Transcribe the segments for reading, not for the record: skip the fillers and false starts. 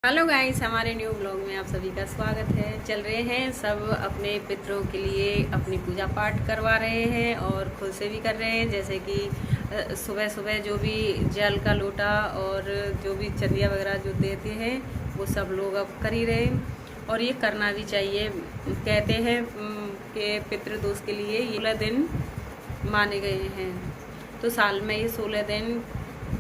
Hello guys, हमारे new blog में आप सभी का स्वागत है। चल रहे हैं सब अपने पितरों के लिए अपनी पूजा पाठ करवा रहे हैं और खुद से भी कर रहे हैं। जैसे कि सुबह सुबह जो भी जल का लोटा और जो भी चंदिया वगैरह जो देते हैं वो सब लोग अब कर ही रहे हैं और ये करना भी चाहिए। कहते हैं कि पितृदोष के लिए ये 16 दिन माने गए हैं, तो साल में ये 16 दिन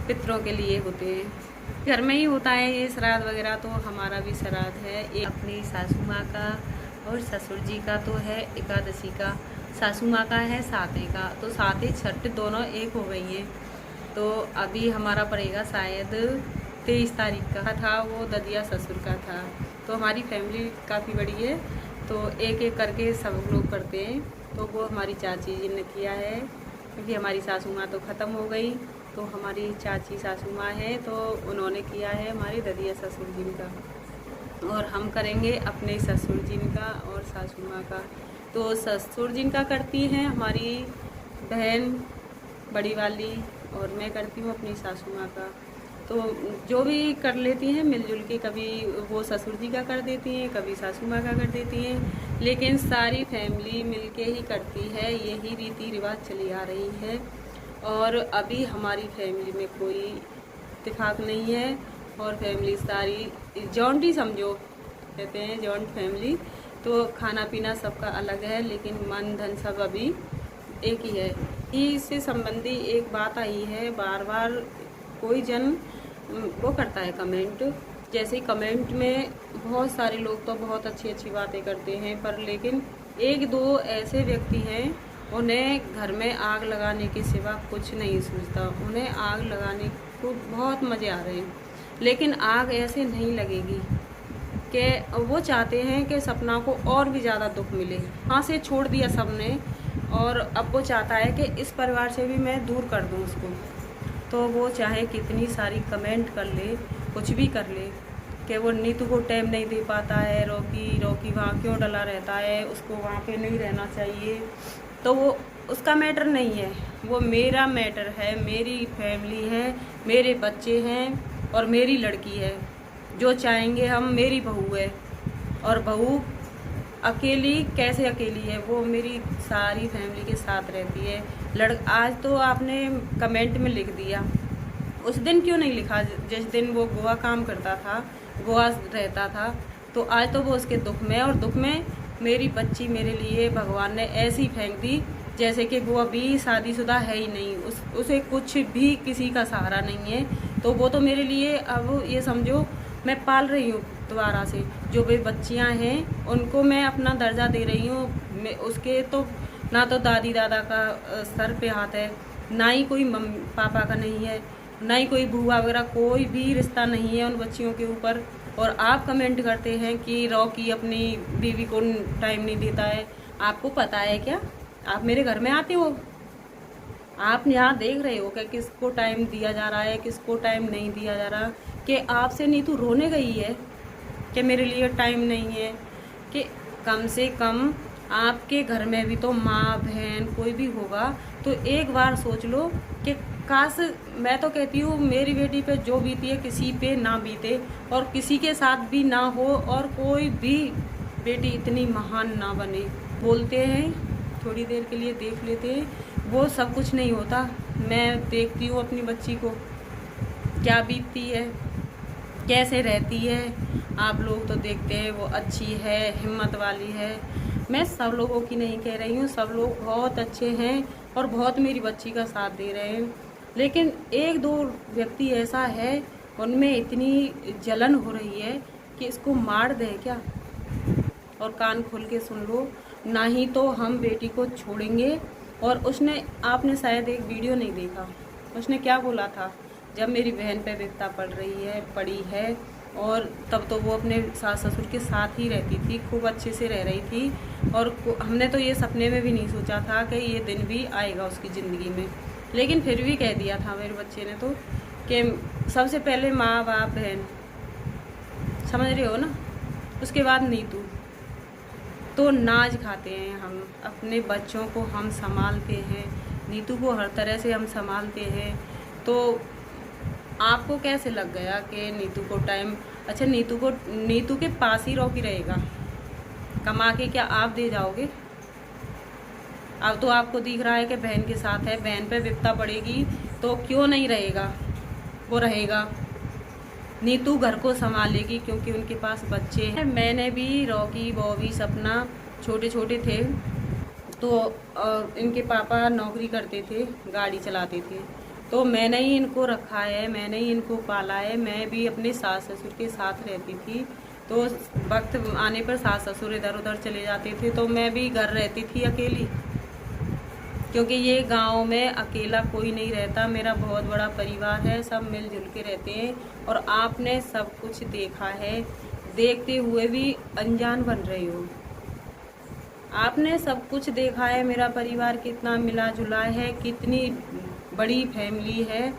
पितरों के लिए होते हैं। घर में ही होता है ये श्राद्ध वगैरह, तो हमारा भी श्राद्ध है। ये अपनी सासू माँ का और ससुर जी का तो है एकादशी का, सासू माँ का है साते का, तो साते छठ दोनों एक हो गई हैं। तो अभी हमारा पड़ेगा शायद 23 तारीख का था, वो ददिया ससुर का था। तो हमारी फैमिली काफ़ी बड़ी है, तो एक एक करके सब लोग करते हैं। तो वो हमारी चाची जी ने किया है, क्योंकि हमारी सासू माँ तो ख़त्म हो गई, तो हमारी चाची सासू माँ है, तो उन्होंने किया है हमारी ददिया ससुर जी का, और हम करेंगे अपने ससुर जी का और सासू माँ का। तो ससुर जी का करती हैं हमारी बहन बड़ी वाली, और मैं करती हूँ अपनी सासू माँ का। तो जो भी कर लेती हैं मिलजुल के, कभी वो ससुर जी का कर देती हैं, कभी सासू माँ का कर देती हैं, लेकिन सारी फैमिली मिलके ही करती है। यही रीति रिवाज चली आ रही है और अभी हमारी फैमिली में कोई इत्तेफाक नहीं है, और फैमिली सारी जॉइंट ही समझो, कहते हैं जॉइंट फैमिली। तो खाना पीना सबका अलग है, लेकिन मन धन सब अभी एक ही है। इससे संबंधी एक बात आई है, बार बार कोई जन वो करता है कमेंट। जैसे कमेंट में बहुत सारे लोग तो बहुत अच्छी अच्छी बातें करते हैं, पर लेकिन एक दो ऐसे व्यक्ति हैं, उन्हें घर में आग लगाने के सिवा कुछ नहीं सूझता। उन्हें आग लगाने को बहुत मज़े आ रहे हैं, लेकिन आग ऐसे नहीं लगेगी कि वो चाहते हैं कि सपना को और भी ज़्यादा दुख मिले। यहाँ से छोड़ दिया सबने, और अब वो चाहता है कि इस परिवार से भी मैं दूर कर दूँ उसको। तो वो चाहे कितनी सारी कमेंट कर ले, कुछ भी कर ले, कि वो नीतू को टाइम नहीं दे पाता है, रॉकी वहाँ क्यों डला रहता है, उसको वहाँ पे नहीं रहना चाहिए। तो वो उसका मैटर नहीं है, वो मेरा मैटर है, मेरी फैमिली है, मेरे बच्चे हैं और मेरी लड़की है। जो चाहेंगे हम, मेरी बहू है, और बहू अकेली कैसे अकेली है, वो मेरी सारी फैमिली के साथ रहती है। आज तो आपने कमेंट में लिख दिया, उस दिन क्यों नहीं लिखा जिस दिन वो गोवा काम करता था, गोवा रहता था। तो आज तो वो उसके दुख में, और दुख में मेरी बच्ची मेरे लिए भगवान ने ऐसी फेंक दी जैसे कि वो अभी शादीशुदा है ही नहीं, उसे कुछ भी किसी का सहारा नहीं है। तो वो तो मेरे लिए अब ये समझो मैं पाल रही हूँ दोबारा से। जो भी बच्चियाँ हैं उनको मैं अपना दर्जा दे रही हूँ। मैं उसके तो ना तो दादी दादा का सर पे हाथ है, ना ही कोई मम्मी पापा का नहीं है, ना ही कोई बुआ वगैरह, कोई भी रिश्ता नहीं है उन बच्चियों के ऊपर। और आप कमेंट करते हैं कि रॉकी अपनी बीवी को टाइम नहीं देता है। आपको पता है क्या? आप मेरे घर में आते हो, आप यहाँ देख रहे हो कि किसको टाइम दिया जा रहा है, किसको टाइम नहीं दिया जा रहा। कि आपसे नीतू रोने गई है कि मेरे लिए टाइम नहीं है, कि कम से कम आपके घर में भी तो माँ बहन कोई भी होगा। तो एक बार सोच लो कि काश, मैं तो कहती हूँ मेरी बेटी पे जो बीती है किसी पे ना बीते, और किसी के साथ भी ना हो, और कोई भी बेटी इतनी महान ना बने। बोलते हैं थोड़ी देर के लिए देख लेते हैं, वो सब कुछ नहीं होता। मैं देखती हूँ अपनी बच्ची को क्या बीतती है, कैसे रहती है। आप लोग तो देखते हैं वो अच्छी है, हिम्मत वाली है। मैं सब लोगों की नहीं कह रही हूँ, सब लोग बहुत अच्छे हैं और बहुत मेरी बच्ची का साथ दे रहे हैं, लेकिन एक दो व्यक्ति ऐसा है उनमें इतनी जलन हो रही है कि इसको मार दे क्या। और कान खोल के सुन लो, ना ही तो हम बेटी को छोड़ेंगे। और उसने, आपने शायद एक वीडियो नहीं देखा, उसने क्या बोला था जब मेरी बहन पे विपदा पड़ी है, और तब तो वो अपने सास ससुर के साथ ही रहती थी, खूब अच्छे से रह रही थी, और हमने तो ये सपने में भी नहीं सोचा था कि ये दिन भी आएगा उसकी ज़िंदगी में। लेकिन फिर भी कह दिया था मेरे बच्चे ने तो कि सबसे पहले माँ बाप बहन, समझ रहे हो ना, उसके बाद नीतू। तो नाज खाते हैं हम, अपने बच्चों को हम संभालते हैं, नीतू को हर तरह से हम संभालते हैं। तो आपको कैसे लग गया कि नीतू को टाइम अच्छा, नीतू के पास ही रॉकी रहेगा, कमा के क्या आप दे जाओगे? अब तो आपको दिख रहा है कि बहन के साथ है, बहन पे विपता पड़ेगी तो क्यों नहीं रहेगा, वो रहेगा। नीतू घर को संभालेगी क्योंकि उनके पास बच्चे हैं। मैंने भी, रॉकी, बॉबी, सपना छोटे छोटे थे तो इनके पापा नौकरी करते थे, गाड़ी चलाते थे, तो मैंने ही इनको रखा है, मैंने ही इनको पाला है। मैं भी अपने सास ससुर के साथ रहती थी, तो वक्त आने पर सास ससुर इधर उधर चले जाते थे तो मैं भी घर रहती थी अकेली, क्योंकि ये गांव में अकेला कोई नहीं रहता। मेरा बहुत बड़ा परिवार है, सब मिलजुल के रहते हैं। और आपने सब कुछ देखा है, देखते हुए भी अनजान बन रहे हो। आपने सब कुछ देखा है, मेरा परिवार कितना मिला जुला है, कितनी बड़ी फैमिली है,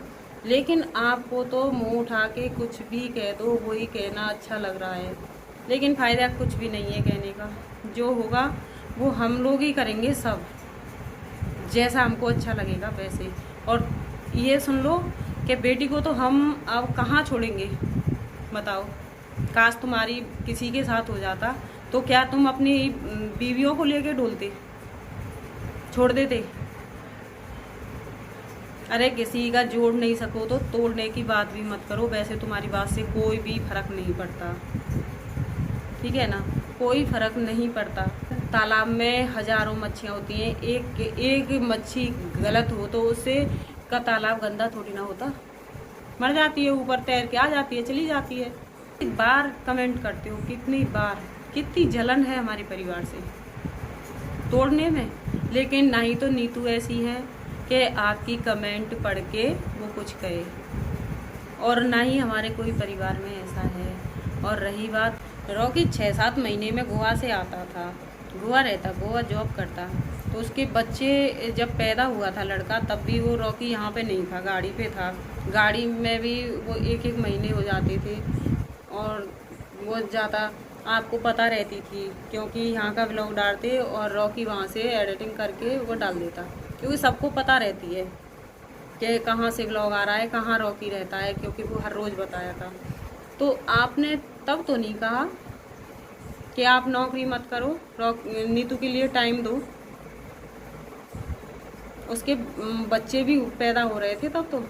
लेकिन आपको तो मुंह उठा के कुछ भी कह दो, वही कहना अच्छा लग रहा है। लेकिन फ़ायदा कुछ भी नहीं है कहने का, जो होगा वो हम लोग ही करेंगे सब, जैसा हमको अच्छा लगेगा वैसे। और ये सुन लो कि बेटी को तो हम अब कहाँ छोड़ेंगे, बताओ। काश तुम्हारी किसी के साथ हो जाता तो क्या तुम अपनी बीवियों को लेके डोलते, छोड़ देते? अरे किसी का जोड़ नहीं सको तो तोड़ने की बात भी मत करो। वैसे तुम्हारी बात से कोई भी फर्क नहीं पड़ता, ठीक है ना, कोई फर्क नहीं पड़ता। तालाब में हजारों मच्छियाँ होती हैं, एक मच्छी गलत हो तो उससे का तालाब गंदा थोड़ी ना होता, मर जाती है, ऊपर तैर के आ जाती है, चली जाती है। एक बार कमेंट करते हो, कितनी बार, कितनी जलन है हमारे परिवार से तोड़ने में। लेकिन नहीं तो नीतू ऐसी है कि आपकी कमेंट पढ़ के वो कुछ कहे, और ना ही हमारे कोई परिवार में ऐसा है। और रही बात, रॉकी 6-7 महीने में गोवा से आता था, गोवा रहता, गोवा जॉब करता, तो उसके बच्चे जब पैदा हुआ था लड़का, तब भी वो रॉकी यहाँ पे नहीं था, गाड़ी पे था। गाड़ी में भी वो 1-1 महीने हो जाते थे और वो ज़्यादा आपको पता रहती थी, क्योंकि यहाँ का व्लॉग डालते और रॉकी वहाँ से एडिटिंग करके वो डाल देता, क्योंकि सबको पता रहती है कि कहाँ से व्लॉग आ रहा है, कहाँ रॉकी रहता है, क्योंकि वो हर रोज़ बताया था। तो आपने तब तो नहीं कहा कि आप नौकरी मत करो, नीतू के लिए टाइम दो। उसके बच्चे भी पैदा हो रहे थे तब, तो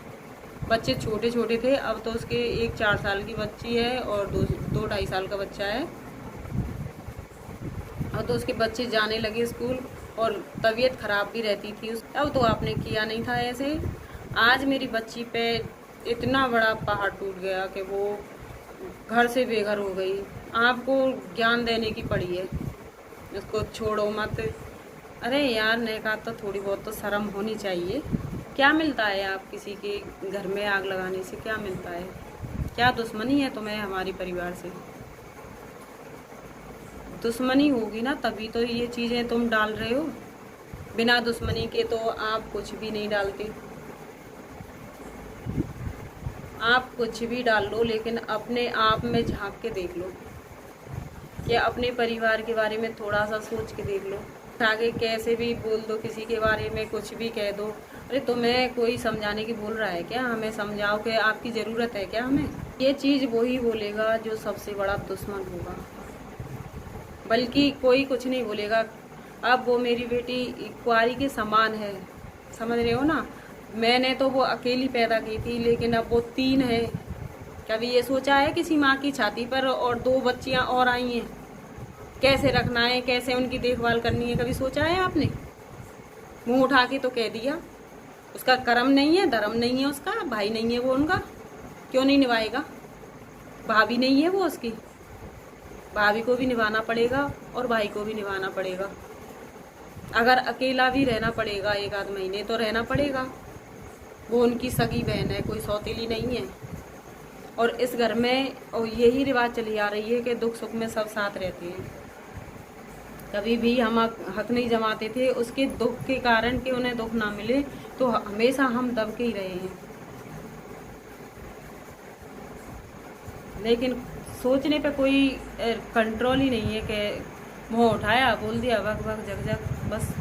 बच्चे छोटे छोटे थे। अब तो उसके एक 4 साल की बच्ची है और 2-2.5 साल का बच्चा है। अब तो उसके बच्चे जाने लगे स्कूल, और तबीयत ख़राब भी रहती थी। अब तो आपने किया नहीं था ऐसे। आज मेरी बच्ची पे इतना बड़ा पहाड़ टूट गया कि वो घर से बेघर हो गई। आपको ज्ञान देने की पड़ी है, उसको छोड़ो मत। अरे यार, नेका तो थोड़ी बहुत तो शर्म होनी चाहिए। क्या मिलता है आप किसी के घर में आग लगाने से, क्या मिलता है? क्या दुश्मनी है तुम्हें हमारे परिवार से? दुश्मनी होगी ना तभी तो ये चीज़ें तुम डाल रहे हो। बिना दुश्मनी के तो आप कुछ भी नहीं डालते। आप कुछ भी डाल लो, लेकिन अपने आप में झांक के देख लो, या अपने परिवार के बारे में थोड़ा सा सोच के देख लो। आगे कैसे भी बोल दो, किसी के बारे में कुछ भी कह दो। अरे तुम्हें कोई समझाने की बोल रहा है क्या? हमें समझाओ कि आपकी ज़रूरत है क्या हमें? ये चीज़ वही बोलेगा जो सबसे बड़ा दुश्मन होगा, बल्कि कोई कुछ नहीं बोलेगा। अब वो मेरी बेटी कुंवारी के समान है, समझ रहे हो ना। मैंने तो वो अकेली पैदा की थी, लेकिन अब वो 3 है। कभी ये सोचा है किसी माँ की छाती पर और 2 बच्चियाँ और आई हैं, कैसे रखना है, कैसे उनकी देखभाल करनी है? कभी सोचा है आपने? मुंह उठा के तो कह दिया। उसका कर्म नहीं है, धर्म नहीं है, उसका भाई नहीं है वो उनका, क्यों नहीं निभाएगा? भाभी नहीं है वो उसकी, भाभी को भी निभाना पड़ेगा और भाई को भी निभाना पड़ेगा। अगर अकेला भी रहना पड़ेगा 1-8 महीने तो रहना पड़ेगा। वो उनकी सगी बहन है, कोई सौतेली नहीं है। और इस घर में और यही रिवाज चली आ रही है कि दुख सुख में सब साथ रहते हैं। कभी भी हम हक नहीं जमाते थे उसके दुख के कारण कि उन्हें दुख ना मिले, तो हमेशा हम दब के ही रहे हैं। लेकिन सोचने पे कोई कंट्रोल ही नहीं है कि मुँह उठाया, बोल दिया, वक वक जग जग, बस।